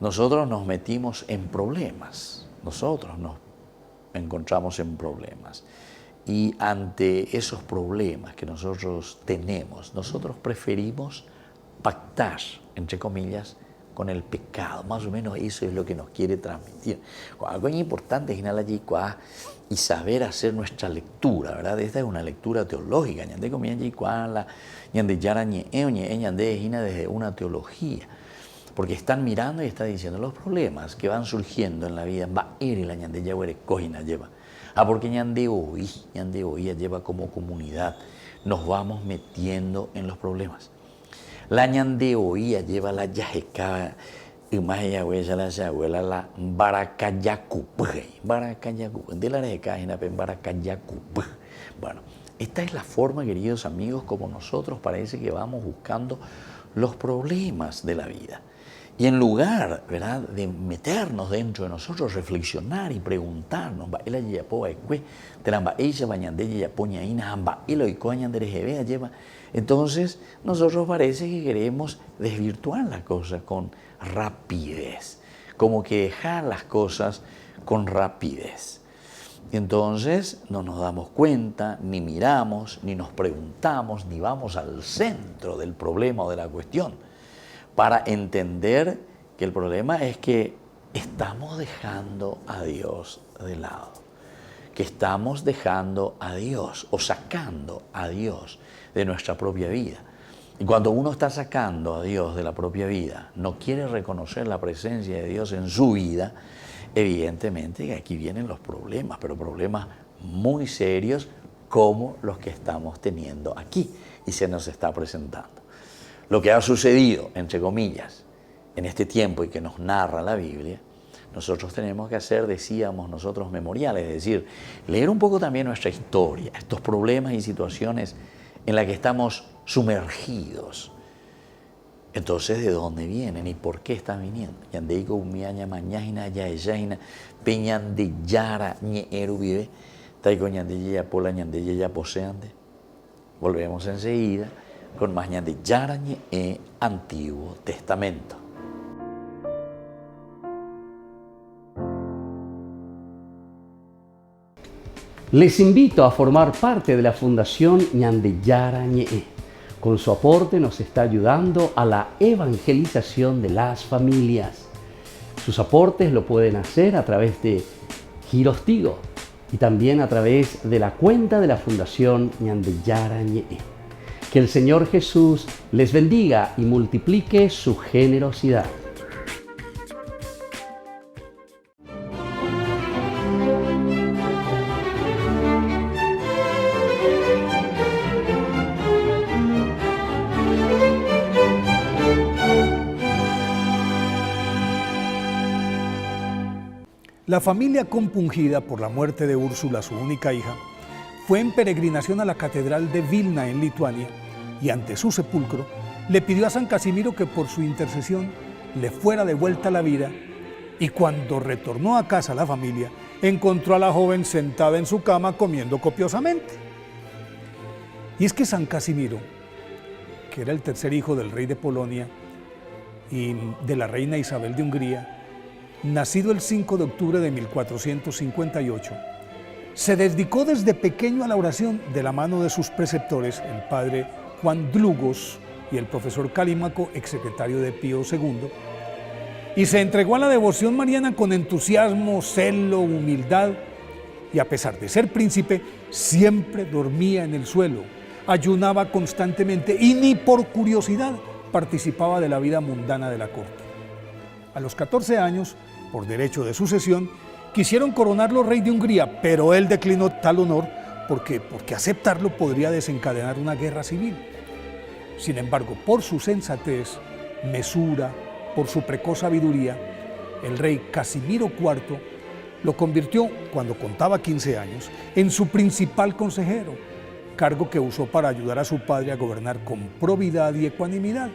nosotros nos metimos en problemas, nosotros nos encontramos en problemas. Y ante esos problemas que nosotros tenemos, nosotros preferimos pactar, entre comillas, con el pecado. Más o menos eso es lo que nos quiere transmitir. Algo importante es y saber hacer nuestra lectura, ¿verdad? Esta es una lectura teológica. Desde una teología. Porque están mirando y están diciendo los problemas que van surgiendo en la vida. Porque ñande hoy lleva como comunidad, nos vamos metiendo en los problemas. La ñande oía lleva la yajeca, y más ella huella la abuela la baracayacup, de la yajeca en la baracayacup. Bueno, esta es la forma, queridos amigos, como nosotros parece que vamos buscando los problemas de la vida. Y en lugar, ¿verdad?, de meternos dentro de nosotros, reflexionar y preguntarnos, entonces nosotros parece que queremos desvirtuar las cosas con rapidez, como que dejar las cosas con rapidez. Entonces no nos damos cuenta, ni miramos, ni nos preguntamos, ni vamos al centro del problema o de la cuestión para entender que el problema es que estamos dejando a Dios de lado, que estamos dejando a Dios o sacando a Dios de nuestra propia vida. Y cuando uno está sacando a Dios de la propia vida, no quiere reconocer la presencia de Dios en su vida, evidentemente que aquí vienen los problemas, pero problemas muy serios como los que estamos teniendo aquí y se nos está presentando. Lo que ha sucedido, entre comillas, en este tiempo y que nos narra la Biblia, nosotros tenemos que hacer, decíamos nosotros, memoriales, es decir, leer un poco también nuestra historia, estos problemas y situaciones en las que estamos sumergidos. Entonces, ¿de dónde vienen y por qué están viniendo? Volvemos enseguida con más Ñande Yara Ñe'e Antiguo Testamento. Les invito a formar parte de la Fundación Ñande Yara Ñe'e. Con su aporte nos está ayudando a la evangelización de las familias. Sus aportes lo pueden hacer a través de Giros Tigo y también a través de la cuenta de la Fundación Ñande Yara Ñe'e. Que el Señor Jesús les bendiga y multiplique su generosidad. La familia, compungida por la muerte de Úrsula, su única hija, fue en peregrinación a la catedral de Vilna en Lituania y ante su sepulcro le pidió a San Casimiro que por su intercesión le fuera devuelta la vida, y cuando retornó a casa la familia encontró a la joven sentada en su cama comiendo copiosamente. Y es que San Casimiro, que era el tercer hijo del rey de Polonia y de la reina Isabel de Hungría, nacido el 5 de octubre de 1458, se dedicó desde pequeño a la oración de la mano de sus preceptores, el padre Juan Dlugos y el profesor Calímaco, exsecretario de Pío II, y se entregó a la devoción mariana con entusiasmo, celo, humildad, y a pesar de ser príncipe, siempre dormía en el suelo, ayunaba constantemente y ni por curiosidad participaba de la vida mundana de la corte. A los 14 años, por derecho de sucesión, quisieron coronarlo rey de Hungría, pero él declinó tal honor porque aceptarlo podría desencadenar una guerra civil. Sin embargo, por su sensatez, mesura, por su precoz sabiduría, el rey Casimiro IV lo convirtió, cuando contaba 15 años, en su principal consejero, cargo que usó para ayudar a su padre a gobernar con probidad y ecuanimidad.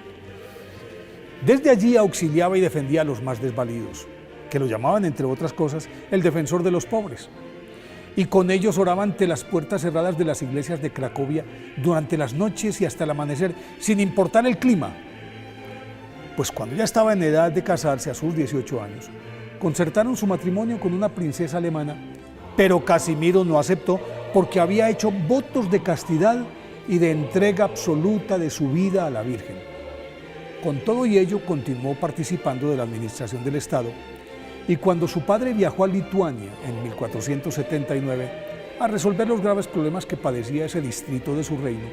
Desde allí auxiliaba y defendía a los más desvalidos, que lo llamaban, entre otras cosas, el defensor de los pobres. Y con ellos oraba ante las puertas cerradas de las iglesias de Cracovia durante las noches y hasta el amanecer, sin importar el clima. Pues cuando ya estaba en edad de casarse a sus 18 años, concertaron su matrimonio con una princesa alemana, pero Casimiro no aceptó porque había hecho votos de castidad y de entrega absoluta de su vida a la Virgen. Con todo y ello continuó participando de la administración del Estado, y cuando su padre viajó a Lituania en 1479 a resolver los graves problemas que padecía ese distrito de su reino,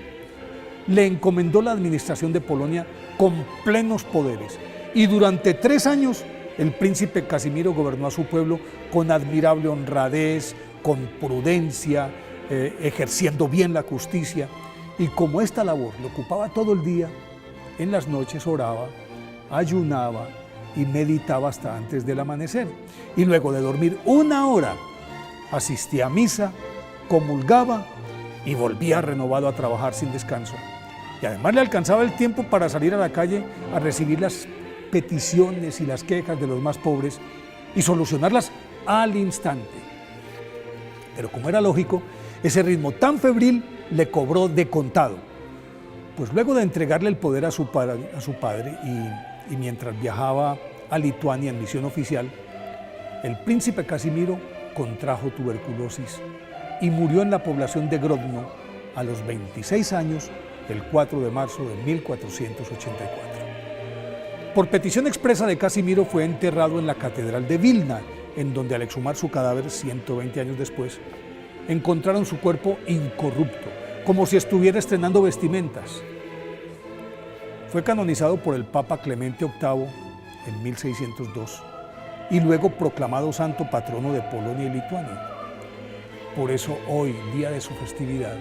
le encomendó la administración de Polonia con plenos poderes, y durante 3 años el príncipe Casimiro gobernó a su pueblo con admirable honradez, con prudencia, ejerciendo bien la justicia, y como esta labor le ocupaba todo el día, En las noches oraba, ayunaba y meditaba hasta antes del amanecer. Y luego de dormir 1 hora, asistía a misa, comulgaba y volvía renovado a trabajar sin descanso. Y además le alcanzaba el tiempo para salir a la calle a recibir las peticiones y las quejas de los más pobres y solucionarlas al instante. Pero como era lógico, ese ritmo tan febril le cobró de contado. Pues luego de entregarle el poder a su padre y mientras viajaba a Lituania en misión oficial, el príncipe Casimiro contrajo tuberculosis y murió en la población de Grodno a los 26 años, el 4 de marzo de 1484. Por petición expresa de Casimiro fue enterrado en la catedral de Vilna, en donde al exhumar su cadáver 120 años después, encontraron su cuerpo incorrupto, como si estuviera estrenando vestimentas. Fue canonizado por el Papa Clemente VIII en 1602 y luego proclamado santo patrono de Polonia y Lituania. Por eso hoy, día de su festividad,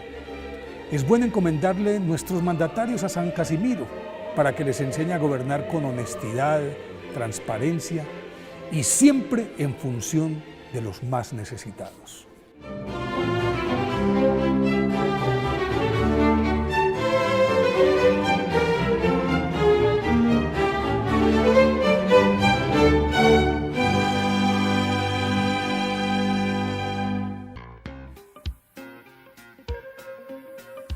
es bueno encomendarle nuestros mandatarios a San Casimiro para que les enseñe a gobernar con honestidad, transparencia y siempre en función de los más necesitados.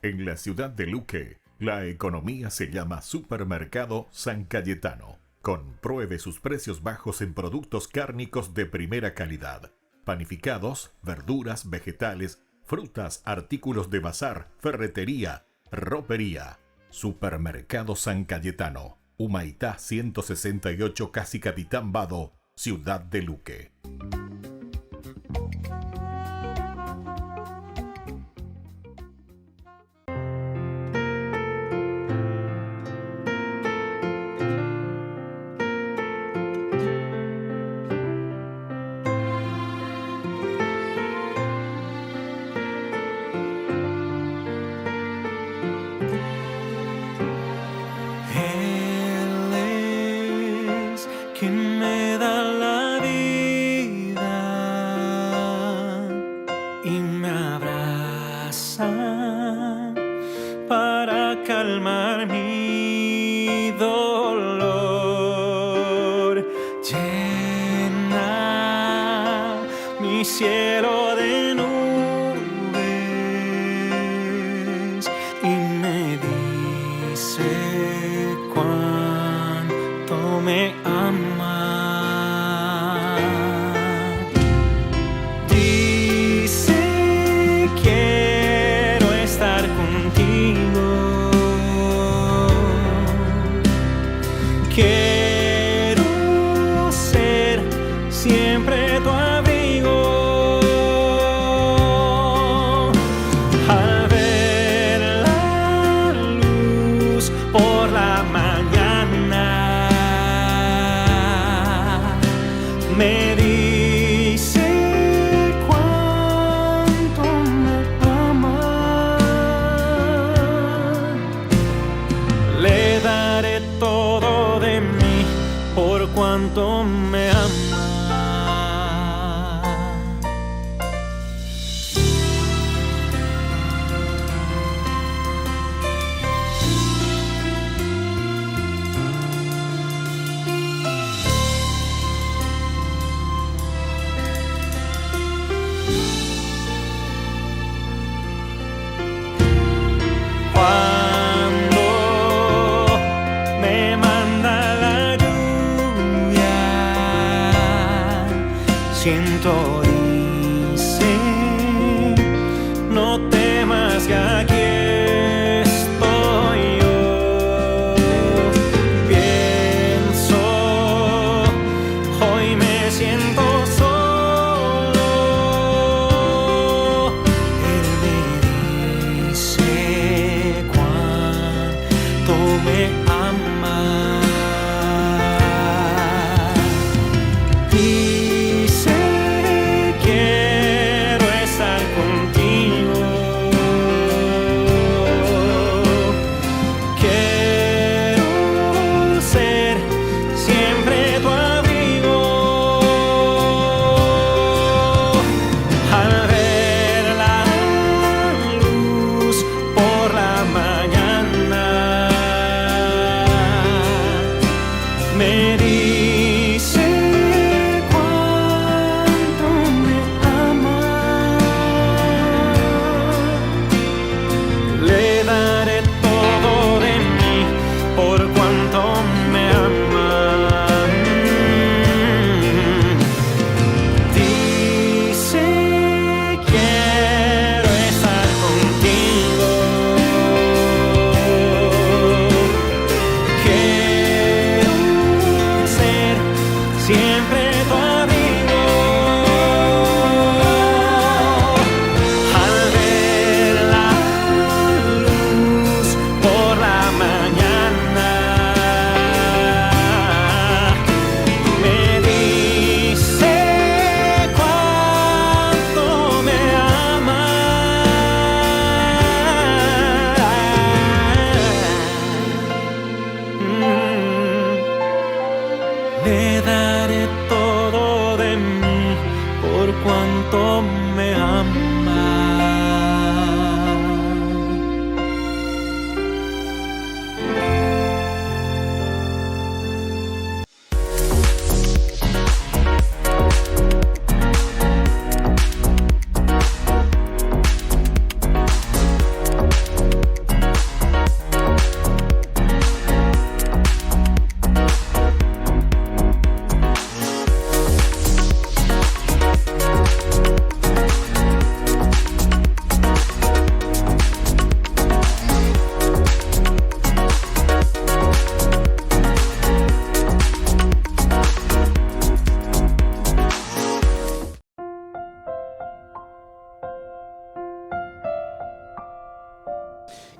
En la ciudad de Luque, la economía se llama Supermercado San Cayetano. Compruebe sus precios bajos en productos cárnicos de primera calidad. Panificados, verduras, vegetales, frutas, artículos de bazar, ferretería, ropería. Supermercado San Cayetano, Humaitá 168, Casi Capitán Vado, ciudad de Luque. Quien me da la vida y me abraza para calmar mi dolor, llena mi cielo de nubes y me dice cuánto me ama. Dice quiero estar contigo, quiero ser siempre tu abrigo. Al ver la luz por la mañana, me dice cuánto me ama. Le daré todo de mí por cuanto me ama. Cuando me manda la lluvia, siento dice, no temas que aquí estoy yo. Pienso, hoy me siento solo. Él me dice cuánto me ama. Dice quiero estar contigo,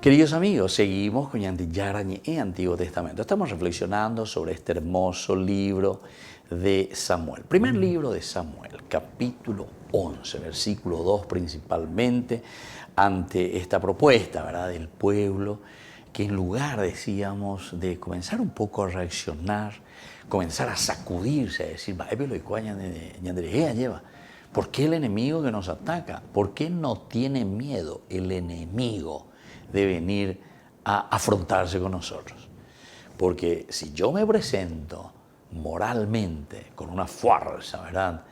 Queridos amigos, seguimos con Ñandillara Ñe'e, Antiguo Testamento. Estamos reflexionando sobre este hermoso libro de Samuel. Primer libro de Samuel, capítulo 11, versículo 2 principalmente, ante esta propuesta, ¿verdad?, del pueblo, que en lugar, decíamos, de comenzar un poco a reaccionar, comenzar a sacudirse, a decir, ¿por qué el enemigo que nos ataca? ¿Por qué no tiene miedo el enemigo de venir a afrontarse con nosotros? Porque si yo me presento moralmente con una fuerza, ¿verdad?,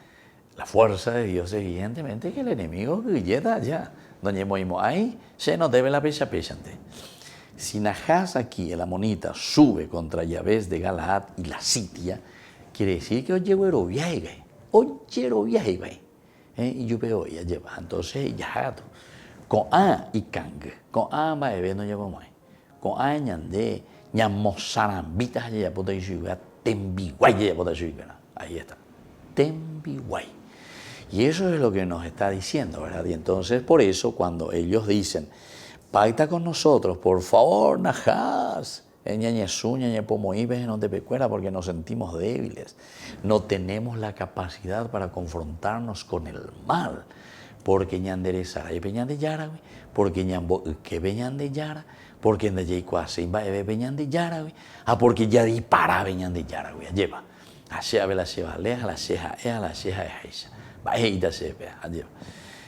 la fuerza de Dios, evidentemente, que el enemigo llega allá. Donde ahí se nos debe la pecha. Si Nahás aquí, el amonita, sube contra Yabes de Galaad y la sitia, quiere decir que oye viaje. Y yo veo ya lleva. Entonces, ya con A y Kang, con A va a ver no lleva más. Con A ñande, ñamosarambitas ya puta y suya, tembiguay ya puta suya. Ahí está. Tembiguay. Y eso es lo que nos está diciendo, ¿verdad? Y entonces, por eso, cuando ellos dicen, pacta con nosotros, por favor, Nahás, no te pecuera, porque nos sentimos débiles, no tenemos la capacidad para confrontarnos con el mal, porque ñanderezara y peñan de yara, porque ñambo que veñan de yara, porque en de yaicuase va a veñan de yara, porque ya dispara veñan de yara, lleva, así a la lleva, leja la ceja, la ceja de Haisha, va se vea, lleva.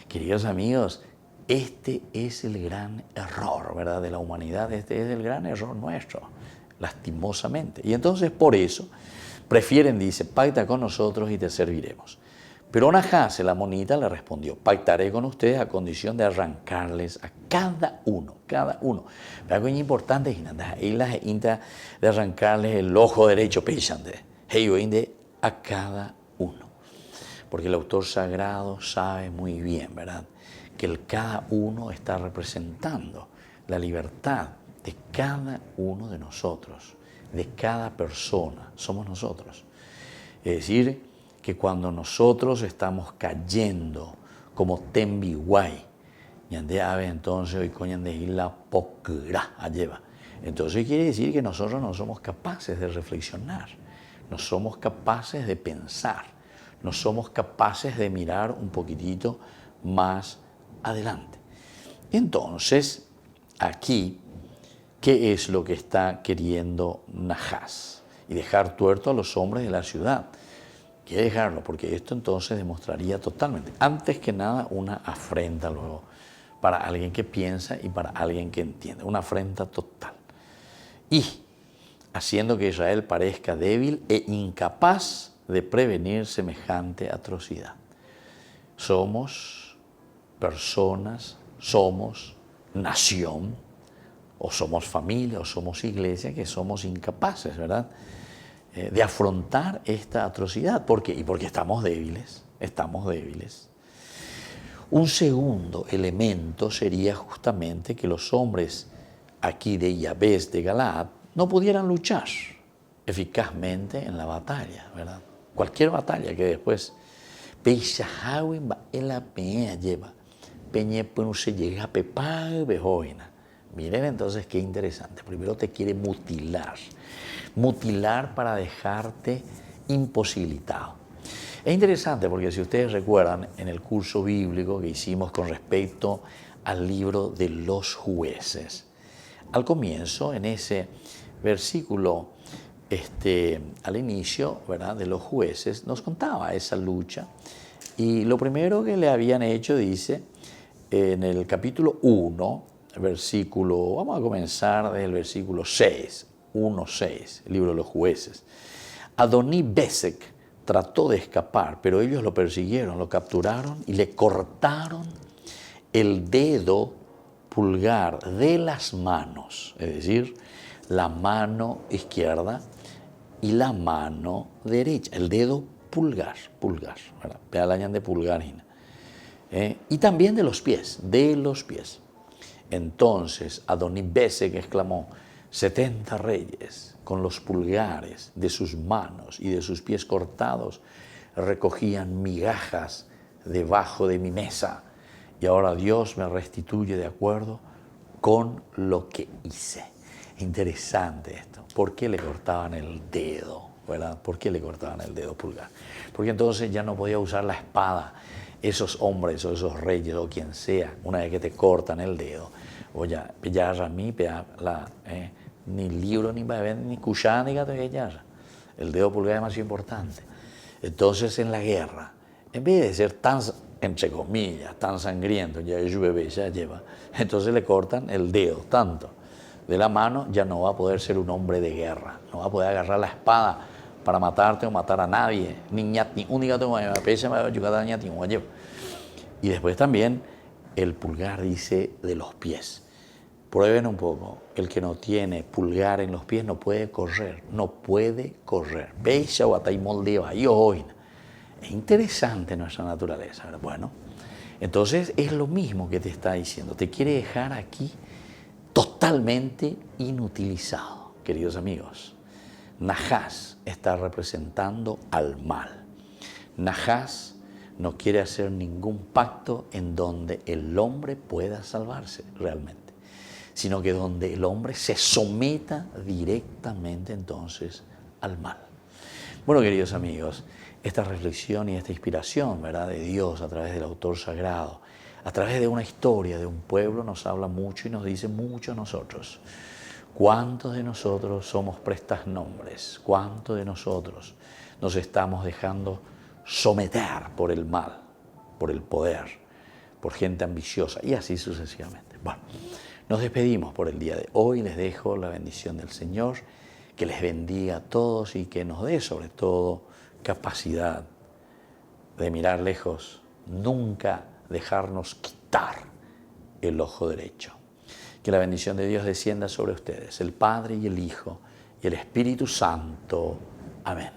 Queridos amigos, este es el gran error, ¿verdad?, de la humanidad. Este es el gran error nuestro, lastimosamente. Y entonces, por eso, prefieren, dice, pacta con nosotros y te serviremos. Pero Nahás, el amonita, le respondió, pactaré con ustedes a condición de arrancarles a cada uno. Pero algo importante es de arrancarles el ojo derecho, a cada uno. Porque el autor sagrado sabe muy bien, ¿verdad?, que el cada uno está representando la libertad de cada uno de nosotros, de cada persona, somos nosotros. Es decir, que cuando nosotros estamos cayendo como tembiguay, entonces hoy coñan de la pocra lleva. Entonces quiere decir que nosotros no somos capaces de reflexionar, no somos capaces de pensar, no somos capaces de mirar un poquitito más adelante. Entonces, aquí, ¿qué es lo que está queriendo Nahás? Y dejar tuerto a los hombres de la ciudad. Quiere dejarlo, porque esto entonces demostraría totalmente, antes que nada, una afrenta luego para alguien que piensa y para alguien que entiende, una afrenta total. Y haciendo que Israel parezca débil e incapaz de prevenir semejante atrocidad. Somos personas, somos nación, o somos familia, o somos iglesia, que somos incapaces, ¿verdad?, de afrontar esta atrocidad. ¿Por qué? Y porque estamos débiles. Un segundo elemento sería justamente que los hombres aquí de Yabes de Galaad no pudieran luchar eficazmente en la batalla, ¿verdad? Cualquier batalla que después Peishahawin va en la peña lleva. Peña pues se llega a pepar bejoina. Miren entonces qué interesante. Primero te quiere mutilar para dejarte imposibilitado. Es interesante porque si ustedes recuerdan en el curso bíblico que hicimos con respecto al libro de los jueces, al comienzo, en ese versículo, al inicio, ¿verdad?, de los jueces, nos contaba esa lucha. Y lo primero que le habían hecho, dice, en el capítulo 1, versículo, vamos a comenzar desde el versículo 6, 1:6, el libro de los jueces. Adonibesek trató de escapar, pero ellos lo persiguieron, lo capturaron y le cortaron el dedo pulgar de las manos, es decir, la mano izquierda y la mano derecha, el dedo pulgar, ¿verdad? Pealañan de pulgar. Y también de los pies. Entonces Adonibesek exclamó, 70 reyes con los pulgares de sus manos y de sus pies cortados recogían migajas debajo de mi mesa, y ahora Dios me restituye de acuerdo con lo que hice. Interesante esto. ¿Por qué le cortaban el dedo? ¿Verdad? ¿Por qué le cortaban el dedo pulgar? Porque entonces ya no podía usar la espada. Esos hombres o esos reyes o quien sea, una vez que te cortan el dedo, oye, pillarra mi, ni libro, ni bebé, ni cuchara, ni gato, el dedo pulgar es demasiado importante. Entonces en la guerra, en vez de ser tan, entre comillas, tan sangriento, ya llueve, ya lleva, entonces le cortan el dedo tanto de la mano, ya no va a poder ser un hombre de guerra, no va a poder agarrar la espada para matarte o matar a nadie. Y después también el pulgar dice de los pies. Prueben un poco, el que no tiene pulgar en los pies no puede correr, no puede correr. Es interesante nuestra naturaleza, ¿verdad? Bueno, entonces es lo mismo que te está diciendo, te quiere dejar aquí totalmente inutilizado, queridos amigos. Najas está representando al mal. Najas no quiere hacer ningún pacto en donde el hombre pueda salvarse realmente, sino que donde el hombre se someta directamente entonces al mal. Bueno, queridos amigos, esta reflexión y esta inspiración, ¿verdad?, de Dios a través del autor sagrado, a través de una historia de un pueblo, nos habla mucho y nos dice mucho a nosotros. ¿Cuántos de nosotros somos prestanombres? ¿Cuántos de nosotros nos estamos dejando someter por el mal, por el poder, por gente ambiciosa y así sucesivamente? Bueno, nos despedimos por el día de hoy. Les dejo la bendición del Señor, que les bendiga a todos y que nos dé sobre todo capacidad de mirar lejos, nunca dejarnos quitar el ojo derecho. Que la bendición de Dios descienda sobre ustedes, el Padre y el Hijo y el Espíritu Santo. Amén.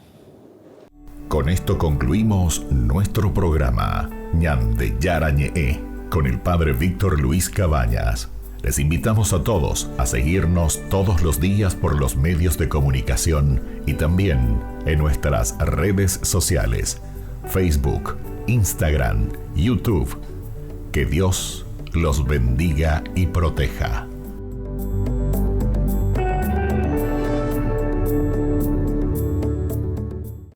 Con esto concluimos nuestro programa Ñande Yarañe con el Padre Víctor Luis Cabañas. Les invitamos a todos a seguirnos todos los días por los medios de comunicación y también en nuestras redes sociales, Facebook, Instagram, YouTube. Que Dios los bendiga y proteja.